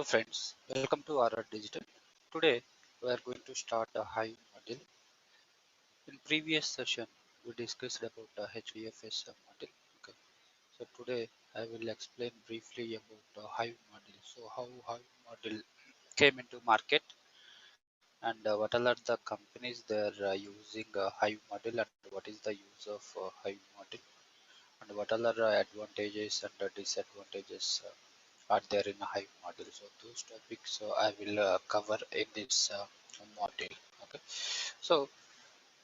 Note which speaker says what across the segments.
Speaker 1: Friends, welcome to RR Digital. Today we are going to start a Hive model. In previous session we discussed about the HDFS model. Okay, so today I will explain briefly about the Hive model. So how Hive model came into market and what all are the companies they are using Hive model and what is the use of Hive model and what all are advantages and disadvantages are there in a Hive model. So those topics I will cover in this model. Okay. So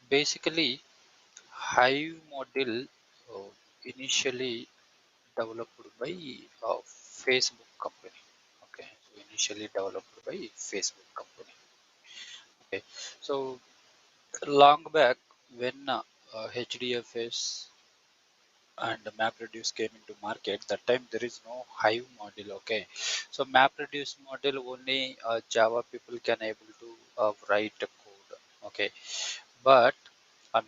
Speaker 1: basically, Hive model uh, initially developed by Facebook company. Okay. So initially developed by Facebook company. Okay. So long back when HDFS and MapReduce came into market, that time there is no Hive model. Okay, so MapReduce model only Java people can able to write a code. Okay, but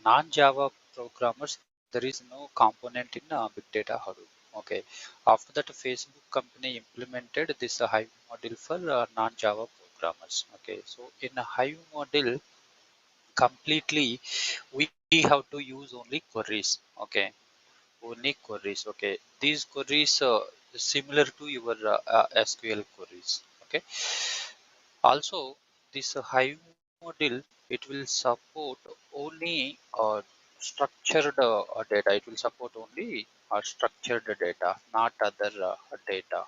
Speaker 1: non-Java programmers there is no component in big data Hadoop. Okay, after that Facebook company implemented this Hive model for non-Java programmers. Okay, so in a Hive model completely we have to use only queries. Okay, only queries. Okay, these queries similar to your SQL queries. Okay, also this Hive model it will support only structured data. It will support only structured data, not other data.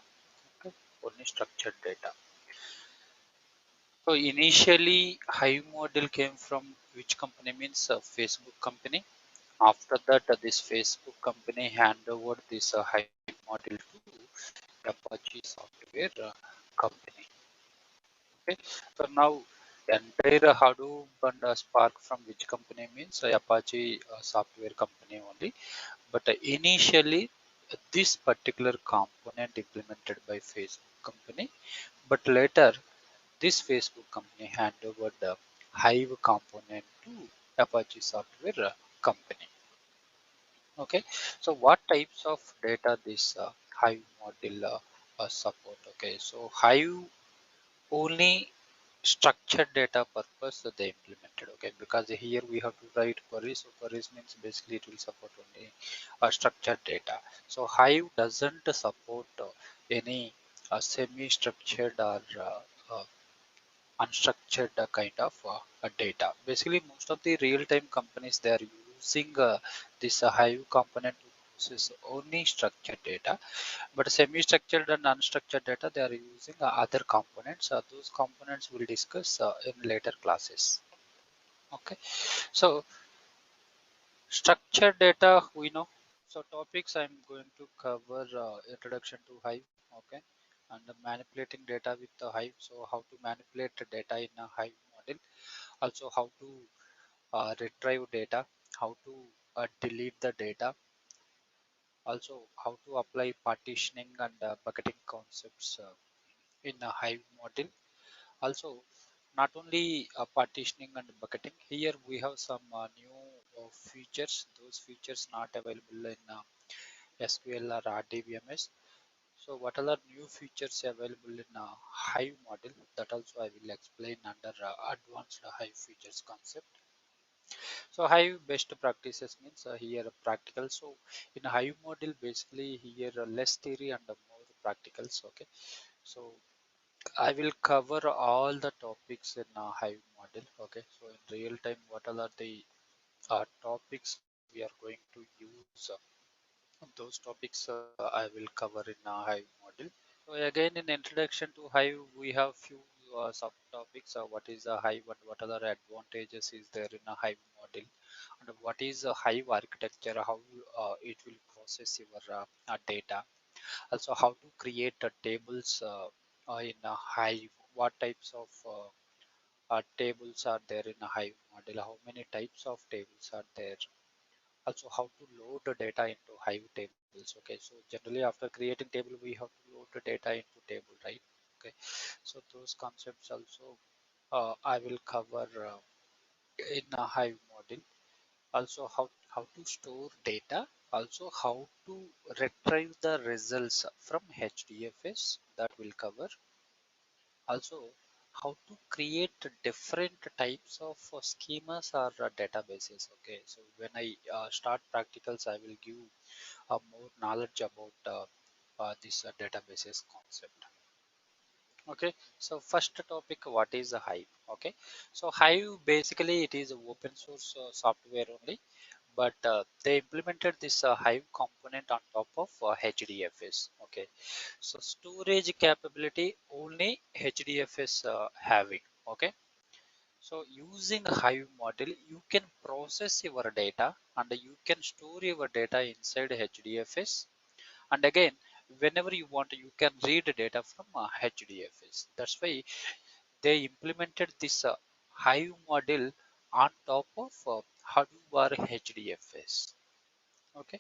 Speaker 1: Okay, only structured data. So initially Hive model came from which company? Means Facebook company. After that this Facebook company hand over this Hive model to Apache software company. Okay, so now entire Hadoop and Spark from which company? Means Apache software company only. But initially this particular component implemented by Facebook company, but later this Facebook company hand over the Hive component to Apache software company. Okay, so what types of data this Hive model support? Okay, so Hive only structured data purpose that they implemented. Okay, because here we have to write queries. So queries means basically it will support only structured data. So Hive doesn't support any semi-structured or unstructured kind of data. Basically, most of the real-time companies they are using this Hive component to process only structured data, but semi-structured and unstructured data they are using other components. Those components we'll discuss in later classes. Okay, so structured data we know. So topics I'm going to cover introduction to Hive. Okay, and manipulating data with the Hive. So how to manipulate the data in a Hive model, also how to retrieve data, how to delete the data, also how to apply partitioning and bucketing concepts in a Hive model. Also not only partitioning and bucketing, here we have some new features, those features not available in SQL or RDBMS. So what are the new features available in Hive model, that also I will explain under advanced Hive features concept. So Hive best practices means here practical. So in Hive model basically here less theory and more practicals. Okay, so I will cover all the topics in Hive model. Okay, so in real time what all are the topics we are going to use, those topics I will cover in Hive model. So again in introduction to Hive we have few subtopics. What is a Hive and what other advantages is there in a Hive model, and what is a Hive architecture, how it will process your data. Also how to create tables in a Hive, what types of tables are there in a Hive model, how many types of tables are there. Also how to load the data into Hive tables. Okay, so generally after creating table we have to load the data into table, right? Okay, so those concepts also I will cover in a Hive model. Also how to store data, also how to retrieve the results from HDFS, that will cover. Also how to create different types of schemas or databases. Okay, so when I start practicals, I will give more knowledge about this databases concept. Okay, so first topic, what is a Hive? Okay, so Hive basically it is a open source software only, but they implemented this Hive component on top of HDFS. Okay, so storage capability only HDFS having. Okay, so using a Hive model, you can process your data and you can store your data inside HDFS, and again whenever you want you can read data from HDFS. That's why they implemented this Hive model on top of Hadoop or HDFS. Okay,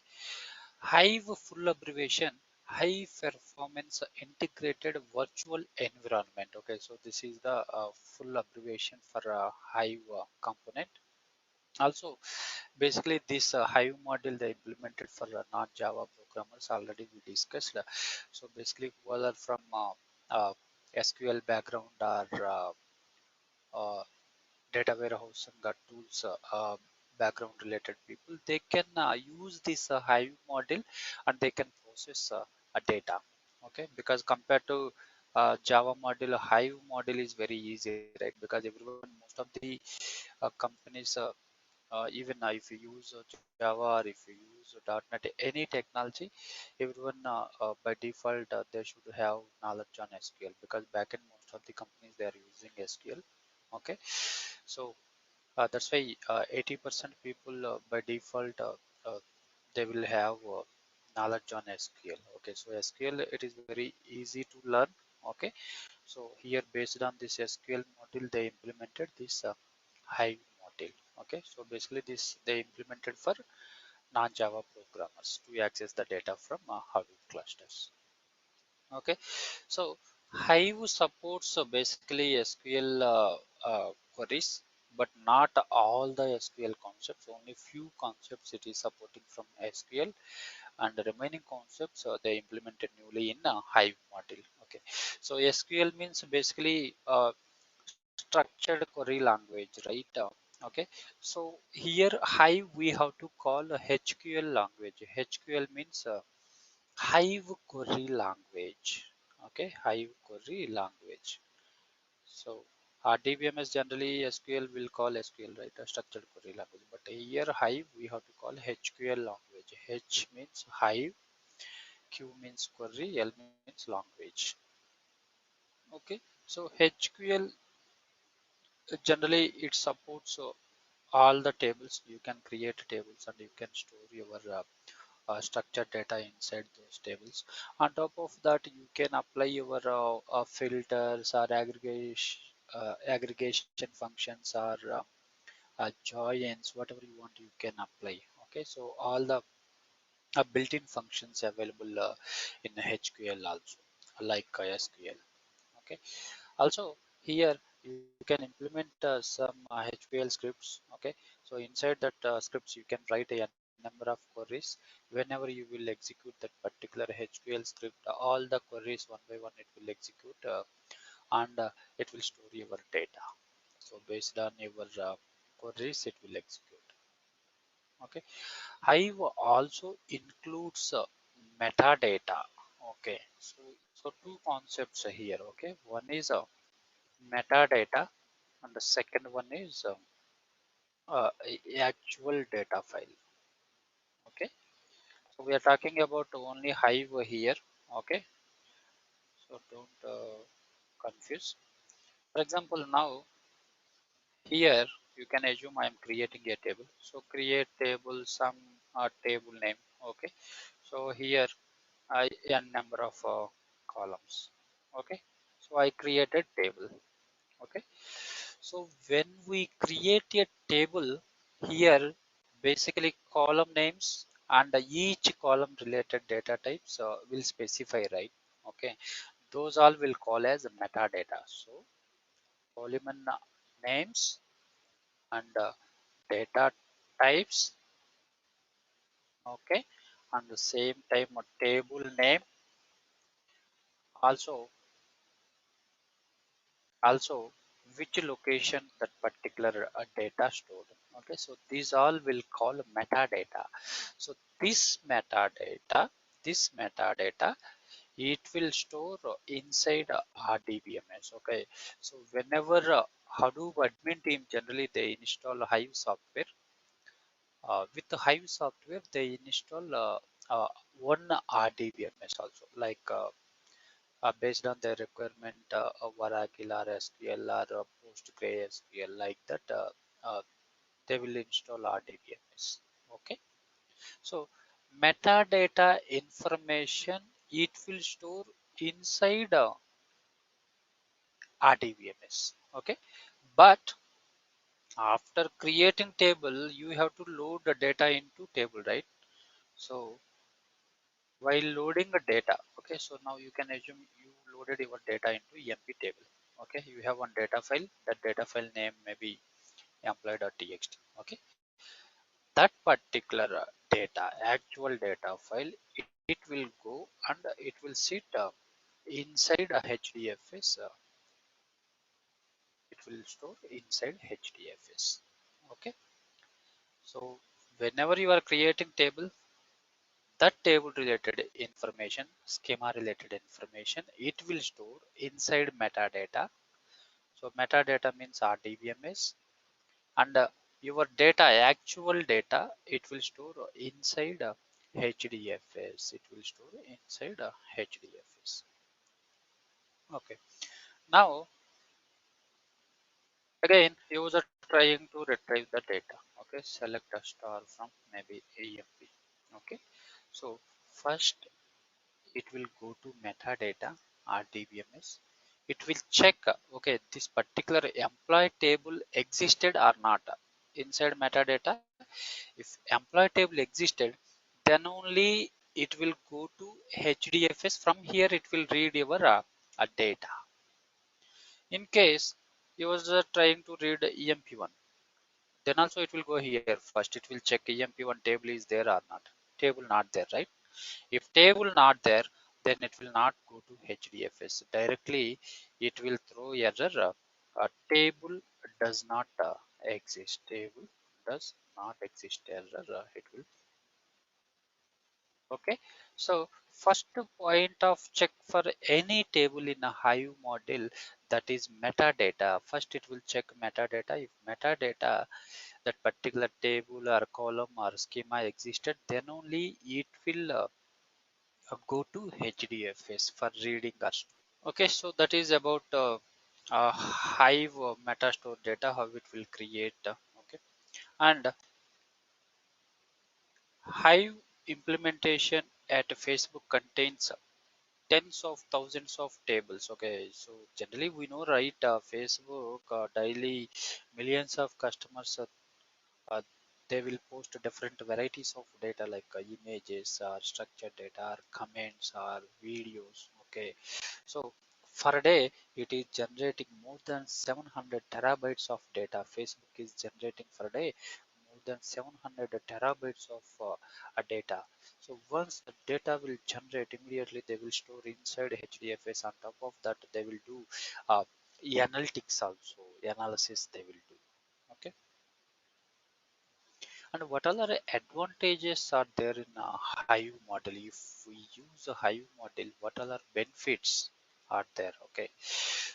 Speaker 1: Hive full abbreviation, high performance integrated virtual environment. Okay, so this is the full abbreviation for Hive component. Also, basically this Hive model they implemented for non-Java programmers, already we discussed. So basically who are from SQL background or uh, data warehousing tools background related people, they can use this Hive model and they can process a data. Okay, because compared to Java model, Hive model is very easy, right? Because everyone, most of the companies, even if you use Java or if you use .NET, any technology, everyone by default they should have knowledge on SQL, because back in most of the companies they are using SQL. Okay, so that's why 80% people by default they will have knowledge on SQL. Okay, so SQL it is very easy to learn. Okay, so here based on this SQL model they implemented this Hive model. Okay, so basically this they implemented for non-Java programmers to access the data from Hadoop clusters. Okay, so Hive supports basically SQL queries, but not all the SQL concepts. Only few concepts it is supporting from SQL, and the remaining concepts they implemented newly in Hive model. Okay, so SQL means basically structured query language, right? Okay, so here Hive we have to call a HQL language. HQL means Hive query language. Okay, Hive query language. So DBMS generally SQL will call SQL, right? A structured query language. But here Hive we have to call HQL language. H means Hive, Q means query, L means language. Okay, so HQL generally it supports all the tables. You can create tables and you can store your structured data inside those tables. On top of that, you can apply your filters or aggregation functions or joins, whatever you want, you can apply. Okay, so all the built-in functions available in HQL also, like SQL. Okay, also here you can implement some HPL scripts. Okay, so inside that scripts you can write a number of queries. Whenever you will execute that particular HPL script, all the queries one by one it will execute, and it will store your data. So based on your queries it will execute. Okay, Hive also includes metadata. Okay, so two concepts here. Okay, one is metadata and the second one is actual data file. Okay, so we are talking about only Hive here. Okay, so don't confuse. For example, now here you can assume I am creating a table. So create table, some table name. Okay, so here I n number of columns. Okay, so I created table. Okay, so when we create a table here, basically column names and each column related data types will specify, right? Okay, those all will call as metadata. So column names and data types. Okay, and the same time a table name, also also which location that particular data stored. Okay, so these all will call metadata. So this metadata this metadata it will store inside RDBMS. Okay, so whenever Hadoop admin team generally they install Hive software, with the Hive software they install one RDBMS also, like based on their requirement, Oracle or SQL or PostgreSQL, like that, they will install RDBMS. Okay, so metadata information it will store inside RDBMS. Okay, but after creating table, you have to load the data into table, right? So while loading the data, okay, so now you can assume you loaded your data into EMP table. Okay, you have one data file. That data file name may be employee.txt. Okay, that particular data, actual data file, it will go and it will sit inside a HDFS. It will store inside HDFS. Okay, so whenever you are creating table, that table related information, schema related information, it will store inside metadata. So metadata means RDBMS, and your data, actual data, it will store inside HDFS. It will store inside HDFS. Okay. Now again, user trying to retrieve the data. Okay. Select a star from maybe EMP. Okay. So first it will go to metadata RDBMS. It will check, okay, this particular employee table existed or not. Inside metadata, if employee table existed, then only it will go to HDFS. From here it will read your data. In case you was trying to read EMP1, then also it will go here. First it will check EMP1 table is there or not. Table not there, right? If table not there, then it will not go to HDFS. Directly it will throw error. A table does not exist. Table does not exist error. It will. Okay. So first point of check for any table in a Hive model, that is metadata. First it will check metadata. If metadata, that particular table or column or schema existed, then only it will go to HDFS for reading or storing. Okay, so that is about Hive metastore data, how it will create. Okay, and Hive implementation at Facebook contains tens of thousands of tables. Okay, so generally we know, right? Facebook daily millions of customers uh, they will post different varieties of data like images or structured data or comments or videos. Okay, so for a day it is generating more than 700 terabytes of data. Facebook is generating for a day more than 700 terabytes of data. So once the data will generate, immediately they will store inside HDFS. On top of that they will do uh, analytics also, analysis they will do. Okay, and what other advantages are there in a Hive model? If we use a Hive model, what other benefits are there? Okay,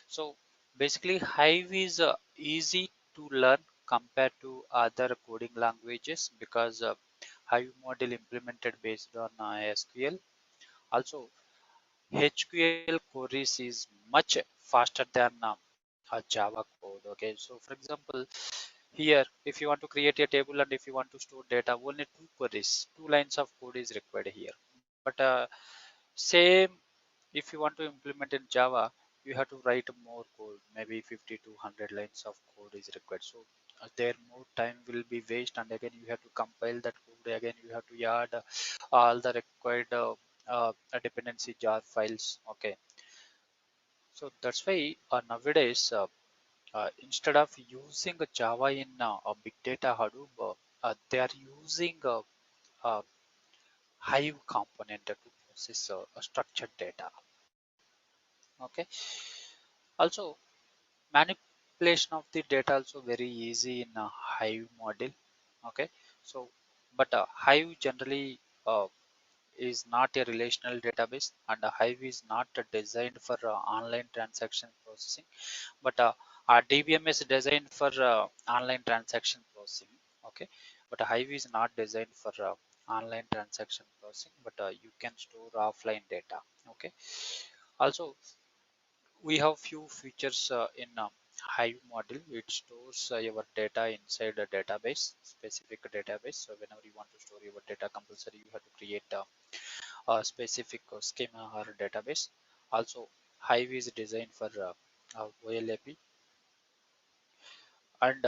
Speaker 1: so basically Hive is easy to learn compared to other coding languages, because Hive model implemented based on SQL. Also, HQL queries is much faster than a Java code. Okay, so for example, here, if you want to create a table and if you want to store data, only two queries, two lines of code is required here. But same, if you want to implement in Java, you have to write more code, maybe 50 to 100 lines of code is required. So there more time will be waste, and again you have to compile that code. Again you have to add all the required dependency jar files. Okay, so that's why nowadays. Instead of using Java in a big data Hadoop, they are using a Hive component to process structured data. Okay. Also, Manipulation of the data also very easy in a Hive model. Okay, so but Hive generally is not a relational database, and Hive is not designed for online transaction processing, but our DBM is designed for online transaction processing. Okay, but Hive is not designed for online transaction processing, but you can store offline data. Okay, also we have few features in Hive model. It stores your data inside a database, specific database. So whenever you want to store your data, compulsory you have to create a specific schema or database. Also, Hive is designed for OLAP, and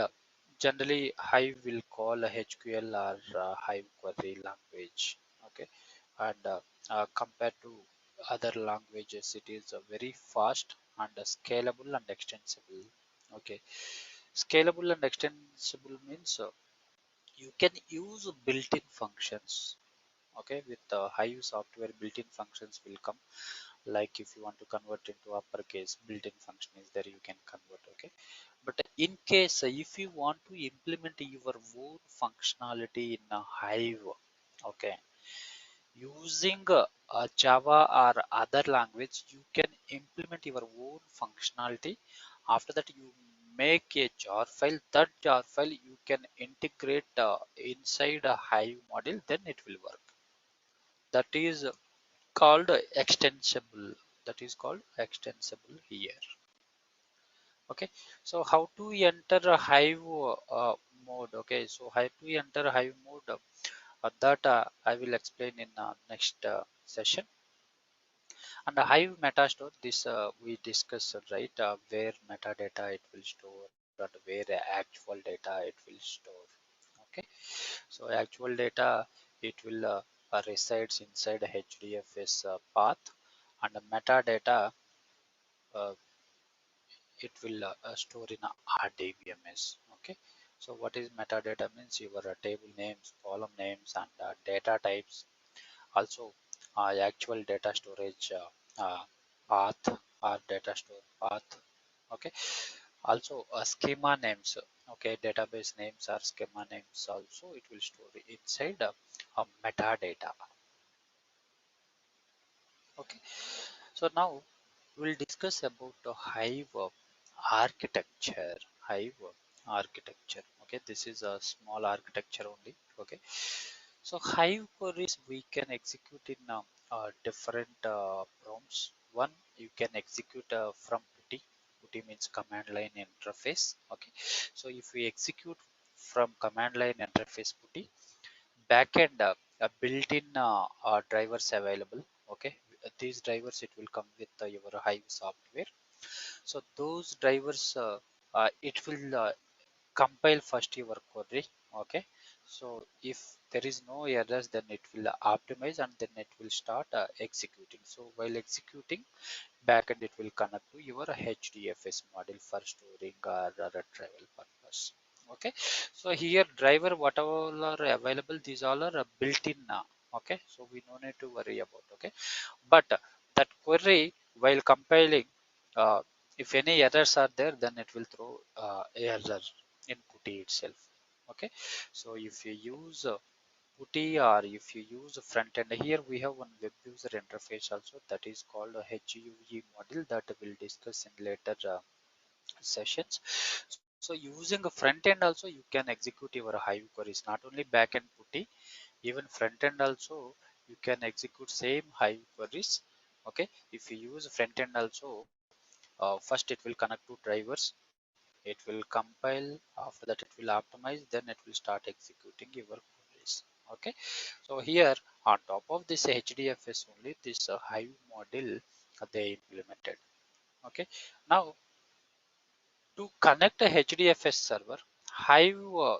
Speaker 1: generally Hive will call a HQL or Hive query language. Okay, and compared to other languages, it is very fast and scalable and extensible. Okay, scalable and extensible means you can use built-in functions. Okay, with Hive software, built-in functions will come. Like if you want to convert into uppercase, built-in function is there, you can convert. Okay, but in case if you want to implement your own functionality in a Hive, okay, using Java or other language, you can implement your own functionality. After that, you make a jar file. That jar file you can integrate inside a Hive model, then it will work. That is called extensible. That is called extensible here. Okay, so how to enter a Hive mode? Okay, so how to enter Hive mode? That I will explain in next session. And the Hive metastore, this we discussed, right? Where metadata it will store and where actual data it will store. Okay, so actual data it will resides inside a HDFS path, and the metadata uh, it will store in a RDBMS. Okay, so what is metadata means? Your table names, column names, and data types. Also actual data storage path or data store path. Okay, also schema names. Okay, database names or schema names also it will store inside metadata. Okay, so now we'll discuss about the Hive architecture. Hive architecture. Okay, this is a small architecture only. Okay, so Hive queries we can execute in different prompts. One, you can execute from PuTTY. PuTTY means command line interface. Okay, so if we execute from command line interface PuTTY, backend built-in drivers available. Okay, these drivers it will come with your Hive software. So those drivers it will compile first your query. Okay, so if there is no errors, then it will optimize and then it will start executing. So while executing, backend it will connect to your HDFS model for storing or retrieval purpose. Okay, so here driver whatever are available, these all are built in now. Okay, so we no need to worry about. Okay, but that query while compiling, uh, if any errors are there, then it will throw error in PuTTY itself. Okay, so if you use PuTTY or if you use a front end, here we have one web user interface also, that is called a HUE model that we'll discuss in later sessions. So using a front end also you can execute your Hive queries, not only back end PuTTY, even front end also you can execute same Hive queries. Okay, if you use front end also, first it will connect to drivers, it will compile, after that it will optimize, then it will start executing your queries. Okay, so here on top of this HDFS only, this Hive model they implemented. Okay, now to connect a HDFS server, Hive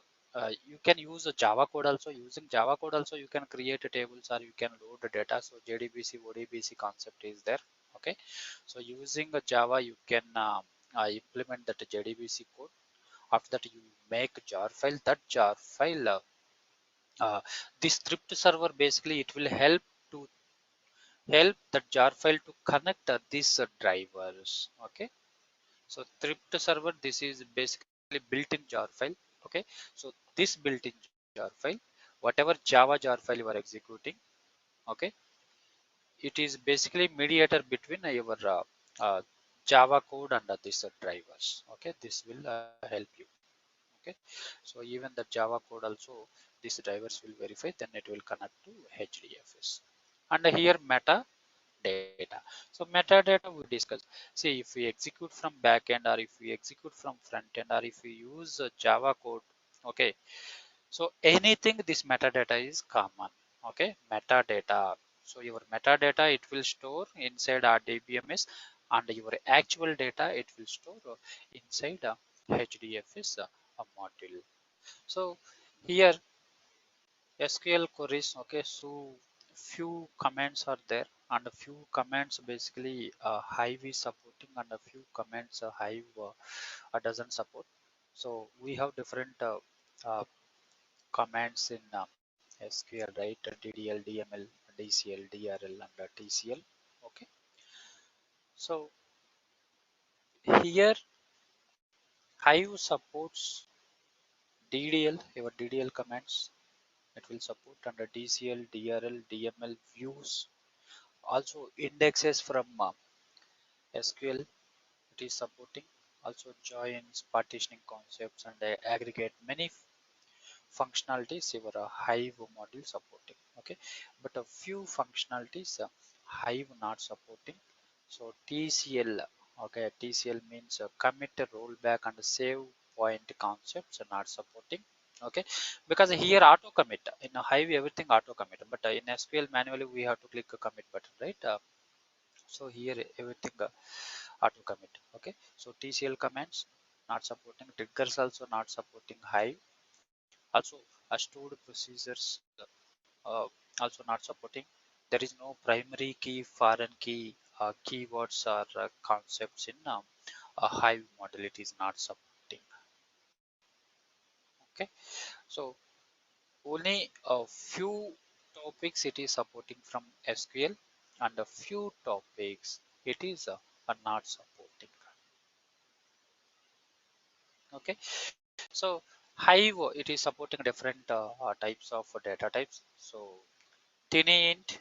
Speaker 1: you can use a Java code also. Using Java code also you can create tables or you can load the data. So JDBC ODBC concept is there. Okay, so using a Java you can implement that JDBC code. After that you make jar file. That jar file this script server basically it will help that jar file to connect these drivers. Okay, So thrift server, this is basically built-in jar file. Okay, so this built-in jar file, whatever Java jar file you are executing, okay, it is basically mediator between your Java code and this drivers. Okay, this will help you. Okay, so even the Java code also, these drivers will verify, then it will connect to HDFS. And here metadata. So metadata we discuss. See, if we execute from backend or if we execute from front end or if we use Java code, okay, so anything this metadata is common. Okay, metadata. So your metadata it will store inside RDBMS and your actual data it will store inside HDFS module. So here SQL queries, okay, so few commands are there and a few commands basically Hive is supporting and a few commands Hive doesn't support. So we have different commands in SQL, right? DDL, DML, DCL, DRL, and TCL. Okay, so here Hive supports DDL, your DDL commands. It will support under DCL, DRL, DML views. Also indexes from SQL it is supporting. Also joins, partitioning concepts, and aggregate many functionalities your Hive module supporting. Okay, but a few functionalities Hive not supporting. So TCL, okay, TCL means commit, rollback, and save point concepts are not supporting. Okay, because here auto commit in a Hive everything auto commit, but in SQL manually we have to click a commit button, right? So here everything auto commit. Okay, so TCL commands not supporting, triggers also not supporting Hive. Also stored procedures uh, also not supporting. There is no primary key, foreign key, keywords or concepts in a Hive model. It is not supporting. Okay, so only a few topics it is supporting from SQL and a few topics it is not supporting. Okay, so Hive it is supporting different types of data types. So tiny int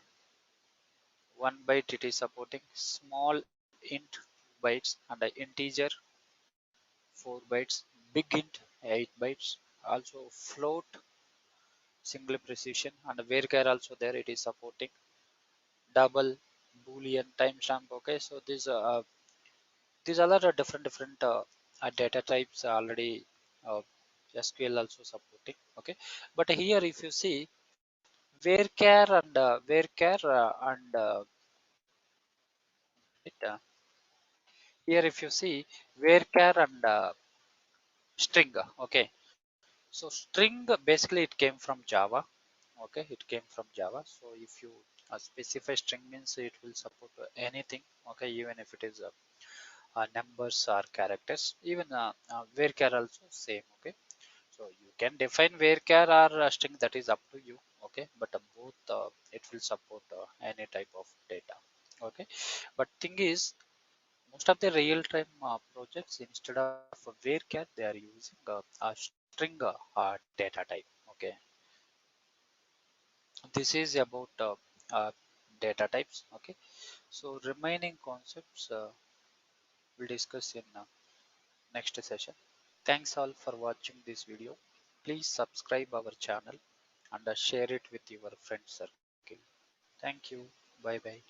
Speaker 1: 1 byte it is supporting, small int 2 bytes, and the integer 4 bytes, big int 8 bytes, also float single precision, and varchar also there it is supporting, double boolean timestamp. Okay, so these all are different data types already uh, SQL also supporting. Okay, but here if you see varchar and it, here if you see varchar and string. Okay, so string basically it came from Java. Okay, it came from Java. So if you specify string means it will support anything. Okay, even if it is numbers or characters, even varchar also same. Okay, so you can define varchar or string, that is up to you. Okay, but both it will support any type of data. Okay, but thing is most of the real-time projects instead of varchar they are using a string data type. Okay, this is about uh, data types. Okay, so remaining concepts we'll discuss in next session. Thanks all for watching this video. Please subscribe our channel and share it with your friend circle. Thank you. Bye bye.